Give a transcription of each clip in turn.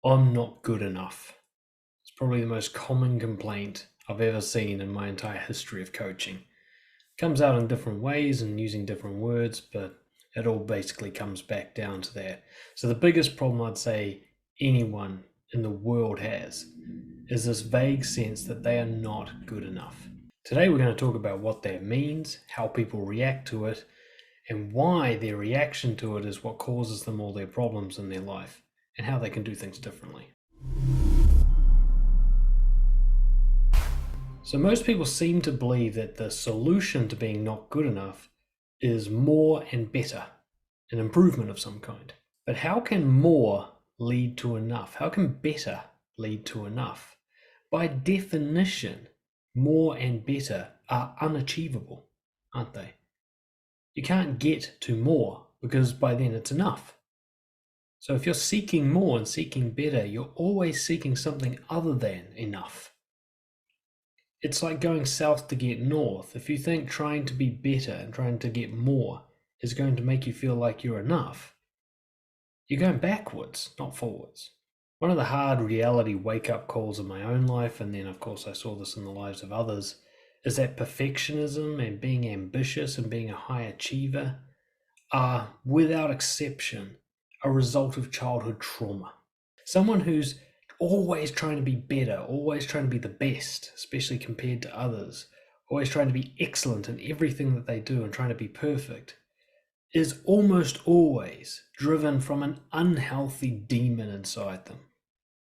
I'm not good enough. It's probably the most common complaint I've ever seen in my entire history of coaching. It comes out in different ways and using different words, but it all basically comes back down to that. So the biggest problem I'd say anyone in the world has is this vague sense that they are not good enough. Today we're going to talk about what that means, how people react to it, and why their reaction to it is what causes them all their problems in their life, and how they can do things differently. So most people seem to believe that the solution to being not good enough is more and better, an improvement of some kind. But how can more lead to enough? How can better lead to enough? By definition, more and better are unachievable, aren't they? You can't get to more because by then it's enough. So if you're seeking more and seeking better, you're always seeking something other than enough. It's like going south to get north. If you think trying to be better and trying to get more is going to make you feel like you're enough, you're going backwards, not forwards. One of the hard reality wake-up calls in my own life, and then of course I saw this in the lives of others, is that perfectionism and being ambitious and being a high achiever are, without exception, a result of childhood trauma. Someone who's always trying to be better, always trying to be the best, especially compared to others, always trying to be excellent in everything that they do and trying to be perfect, is almost always driven from an unhealthy demon inside them.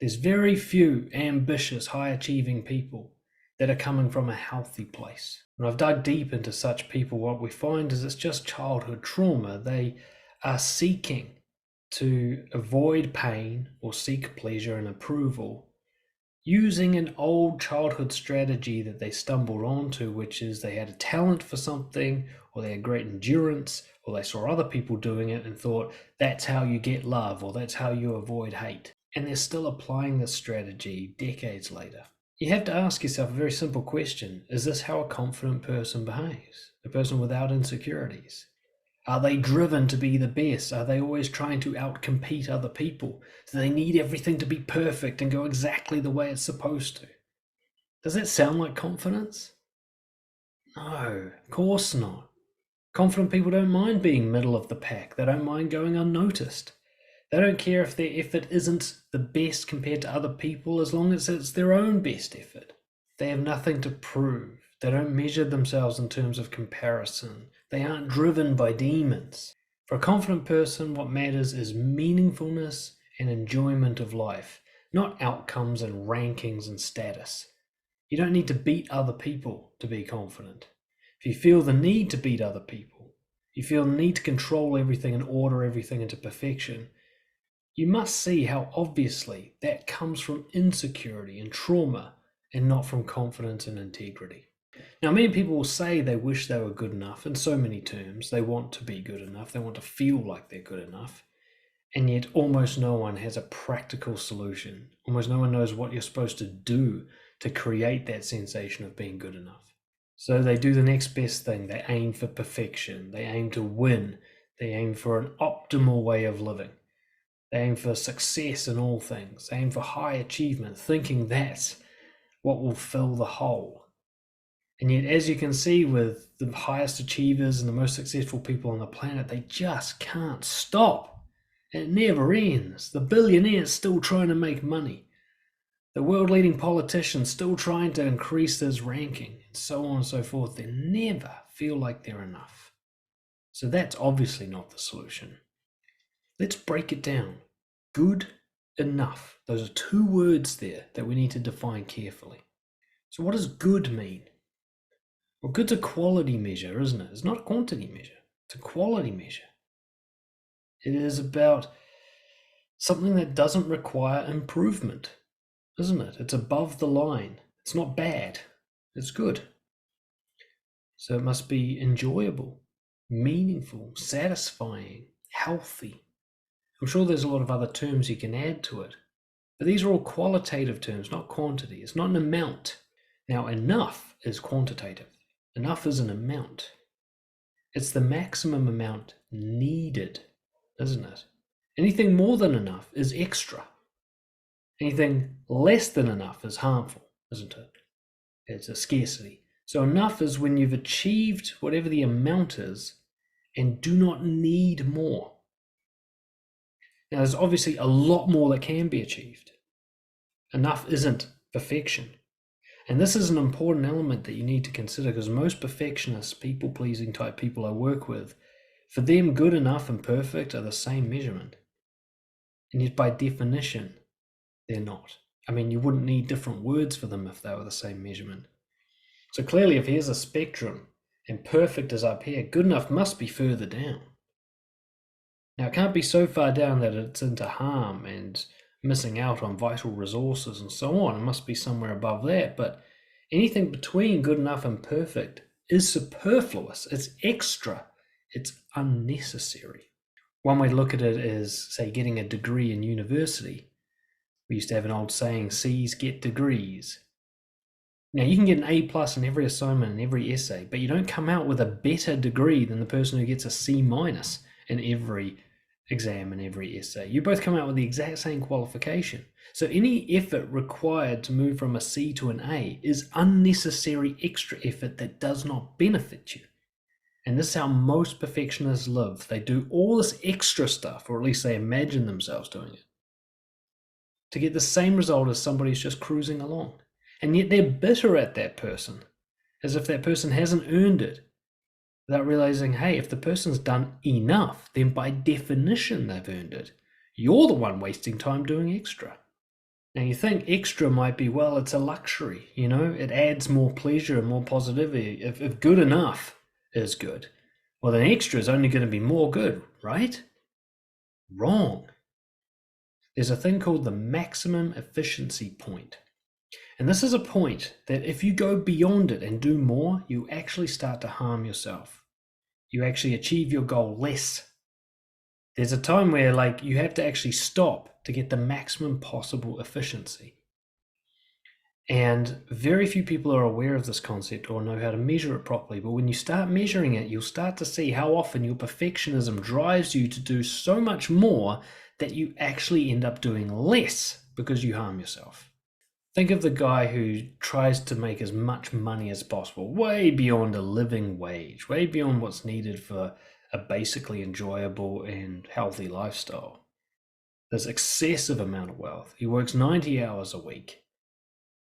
There's very few ambitious, high-achieving people that are coming from a healthy place. When I've dug deep into such people, what we find is it's just childhood trauma. They are seeking to avoid pain or seek pleasure and approval using an old childhood strategy that they stumbled onto, which is they had a talent for something, or they had great endurance, or they saw other people doing it and thought that's how you get love, or that's how you avoid hate. And they're still applying this strategy decades later. You have to ask yourself a very simple question. Is this how a confident person behaves? A person without insecurities? Are they driven to be the best? Are they always trying to outcompete other people? Do they need everything to be perfect and go exactly the way it's supposed to? Does that sound like confidence? No, of course not. Confident people don't mind being middle of the pack. They don't mind going unnoticed. They don't care if their effort isn't the best compared to other people as long as it's their own best effort. They have nothing to prove. They don't measure themselves in terms of comparison. They aren't driven by demons. For a confident person, what matters is meaningfulness and enjoyment of life, not outcomes and rankings and status. You don't need to beat other people to be confident. If you feel the need to beat other people, you feel the need to control everything and order everything into perfection, you must see how obviously that comes from insecurity and trauma and not from confidence and integrity. Now, many people will say they wish they were good enough in so many terms. They want to be good enough. They want to feel like they're good enough. And yet almost no one has a practical solution. Almost no one knows what you're supposed to do to create that sensation of being good enough. So they do the next best thing. They aim for perfection. They aim to win. They aim for an optimal way of living. They aim for success in all things. They aim for high achievement, thinking that's what will fill the hole. And yet, as you can see with the highest achievers and the most successful people on the planet, they just can't stop. It never ends. The billionaire's still trying to make money. The world-leading politician's still trying to increase his ranking, and so on and so forth. They never feel like they're enough. So that's obviously not the solution. Let's break it down. Good enough. Those are two words there that we need to define carefully. So what does good mean? Well, good's a quality measure, isn't it? It's not a quantity measure. It's a quality measure. It is about something that doesn't require improvement, isn't it? It's above the line. It's not bad. It's good. So it must be enjoyable, meaningful, satisfying, healthy. I'm sure there's a lot of other terms you can add to it, but these are all qualitative terms, not quantity. It's not an amount. Now, enough is quantitative. Enough is an amount. It's the maximum amount needed, isn't it? Anything more than enough is extra. Anything less than enough is harmful, isn't it? It's a scarcity. So enough is when you've achieved whatever the amount is and do not need more. Now, there's obviously a lot more that can be achieved. Enough isn't perfection. And this is an important element that you need to consider, because most perfectionists, people-pleasing type people I work with, for them, good enough and perfect are the same measurement. And yet, by definition, they're not. I mean, you wouldn't need different words for them if they were the same measurement. So clearly, if here's a spectrum and perfect is up here, good enough must be further down. Now, it can't be so far down that it's into harm and missing out on vital resources and so on. It must be somewhere above that. But anything between good enough and perfect is superfluous. It's extra. It's unnecessary. One way to look at it is, say, getting a degree in university. We used to have an old saying, C's get degrees. Now, you can get an A+ in every assignment and every essay, but you don't come out with a better degree than the person who gets a C- in every exam and every essay. You both come out with the exact same qualification. So any effort required to move from a C to an A is unnecessary extra effort that does not benefit you. And this is how most perfectionists live. They do all this extra stuff, or at least they imagine themselves doing it, to get the same result as somebody who's just cruising along. And yet they're bitter at that person, as if that person hasn't earned it, without realizing, hey, if the person's done enough, then by definition they've earned it. You're the one wasting time doing extra. Now you think extra might be, well, it's a luxury, it adds more pleasure and more positivity. If good enough is good, well, then extra is only going to be more good, right? Wrong. There's a thing called the maximum efficiency point. And this is a point that if you go beyond it and do more, you actually start to harm yourself. You actually achieve your goal less. There's a time where you have to actually stop to get the maximum possible efficiency. And very few people are aware of this concept or know how to measure it properly. But when you start measuring it, you'll start to see how often your perfectionism drives you to do so much more that you actually end up doing less because you harm yourself. Think of the guy who tries to make as much money as possible, way beyond a living wage, way beyond what's needed for a basically enjoyable and healthy lifestyle. There's excessive amount of wealth. He works 90 hours a week.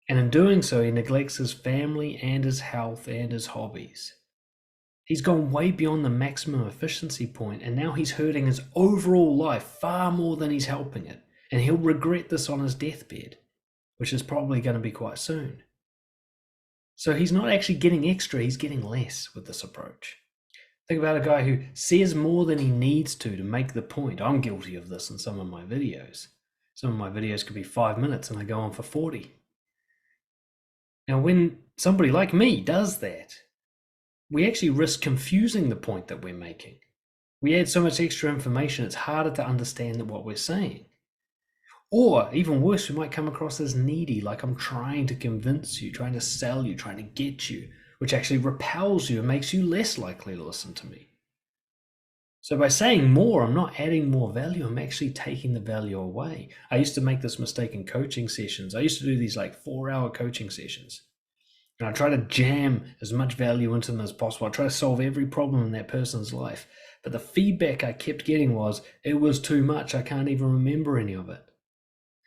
And in doing so, he neglects his family and his health and his hobbies. He's gone way beyond the maximum efficiency point, and now he's hurting his overall life far more than he's helping it. And he'll regret this on his deathbed, which is probably going to be quite soon. So he's not actually getting extra, he's getting less with this approach. Think about a guy who says more than he needs to make the point. I'm guilty of this in some of my videos. Some of my videos could be 5 minutes and I go on for 40. Now, when somebody like me does that, we actually risk confusing the point that we're making. We add so much extra information, it's harder to understand what we're saying. Or even worse, we might come across as needy, like I'm trying to convince you, trying to sell you, trying to get you, which actually repels you and makes you less likely to listen to me. So by saying more, I'm not adding more value, I'm actually taking the value away. I used to make this mistake in coaching sessions. I used to do these 4-hour coaching sessions. And I try to jam as much value into them as possible. I try to solve every problem in that person's life. But the feedback I kept getting was, it was too much, I can't even remember any of it.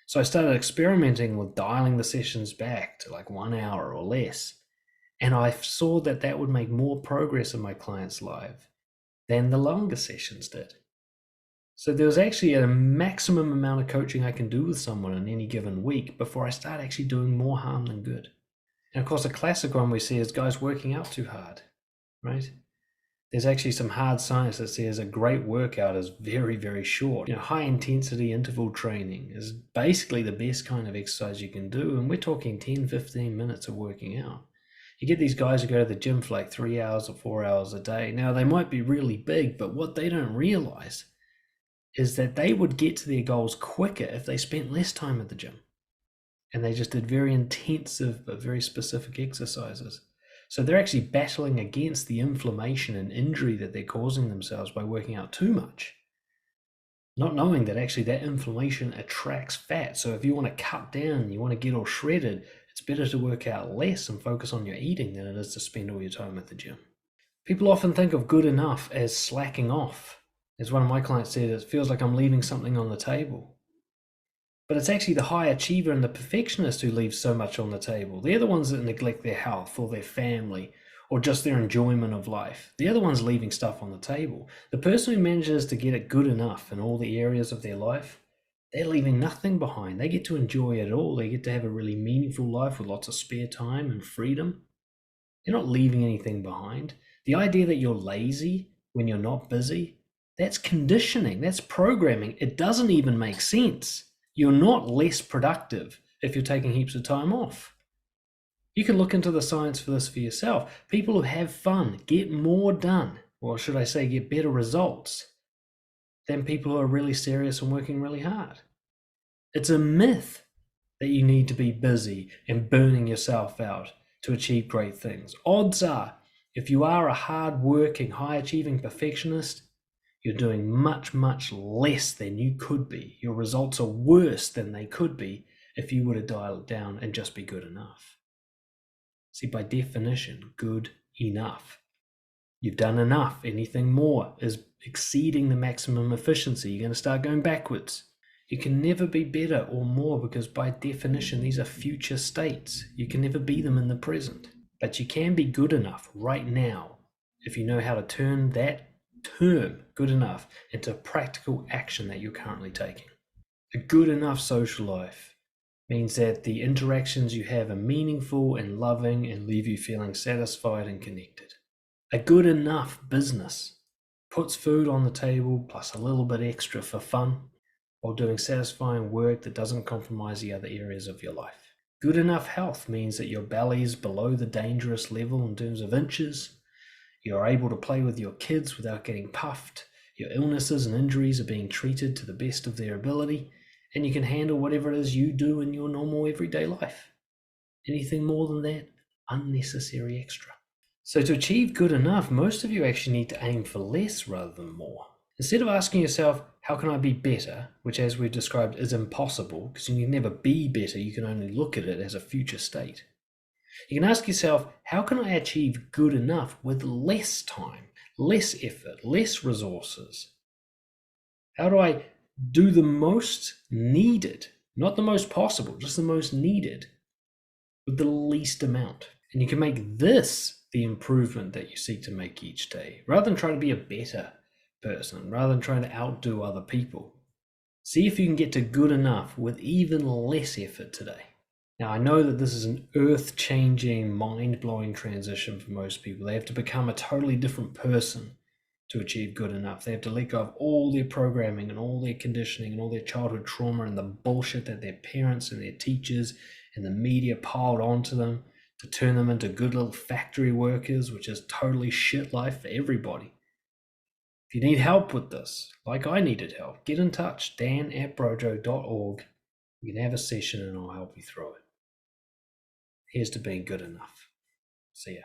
So I started experimenting with dialing the sessions back to 1 hour or less. And I saw that would make more progress in my client's life than the longer sessions did. So there was actually a maximum amount of coaching I can do with someone in any given week before I start actually doing more harm than good. And of course, a classic one we see is guys working out too hard, right? There's actually some hard science that says a great workout is very, very short. High intensity interval training is basically the best kind of exercise you can do. And we're talking 10, 15 minutes of working out. You get these guys who go to the gym for 3 hours or 4 hours a day. Now, they might be really big, but what they don't realize is that they would get to their goals quicker if they spent less time at the gym. And they just did very intensive but very specific exercises. So they're actually battling against the inflammation and injury that they're causing themselves by working out too much. not knowing that actually that inflammation attracts fat. So if you want to cut down, you want to get all shredded, it's better to work out less and focus on your eating than it is to spend all your time at the gym. People often think of good enough as slacking off. As one of my clients said, it feels like I'm leaving something on the table. But it's actually the high achiever and the perfectionist who leave so much on the table. They're the ones that neglect their health or their family or just their enjoyment of life. They're the ones leaving stuff on the table. The person who manages to get it good enough in all the areas of their life, they're leaving nothing behind. They get to enjoy it all. They get to have a really meaningful life with lots of spare time and freedom. They're not leaving anything behind. The idea that you're lazy when you're not busy, that's conditioning, that's programming. It doesn't even make sense. You're not less productive if you're taking heaps of time off. You can look into the science for this for yourself. People who have fun get more done, or should I say get better results, than people who are really serious and working really hard. It's a myth that you need to be busy and burning yourself out to achieve great things. Odds are, if you are a hard-working, high-achieving perfectionist, you're doing much, much less than you could be. Your results are worse than they could be if you were to dial it down and just be good enough. See, by definition, good enough. You've done enough. Anything more is exceeding the maximum efficiency. You're going to start going backwards. You can never be better or more because by definition, these are future states. You can never be them in the present. But you can be good enough right now if you know how to turn that term, good enough, into practical action that you're currently taking. A good enough social life means that the interactions you have are meaningful and loving and leave you feeling satisfied and connected. A good enough business puts food on the table plus a little bit extra for fun while doing satisfying work that doesn't compromise the other areas of your life. Good enough health means that your belly is below the dangerous level in terms of inches. You're able to play with your kids without getting puffed. Your illnesses and injuries are being treated to the best of their ability, and you can handle whatever it is you do in your normal everyday life. Anything more than that, unnecessary extra. So to achieve good enough, most of you actually need to aim for less rather than more. Instead of asking yourself, how can I be better, which as we've described is impossible, because you can never be better, you can only look at it as a future state. You can ask yourself, how can I achieve good enough with less time, less effort, less resources? How do I do the most needed, not the most possible, just the most needed, with the least amount? And you can make this the improvement that you seek to make each day, rather than trying to be a better person, rather than trying to outdo other people. See if you can get to good enough with even less effort today. Now, I know that this is an earth-changing, mind-blowing transition for most people. They have to become a totally different person to achieve good enough. They have to let go of all their programming and all their conditioning and all their childhood trauma and the bullshit that their parents and their teachers and the media piled onto them to turn them into good little factory workers, which is totally shit life for everybody. If you need help with this, like I needed help, get in touch, dan@brojo.org. We can have a session and I'll help you through it. Here's to being good enough. See ya.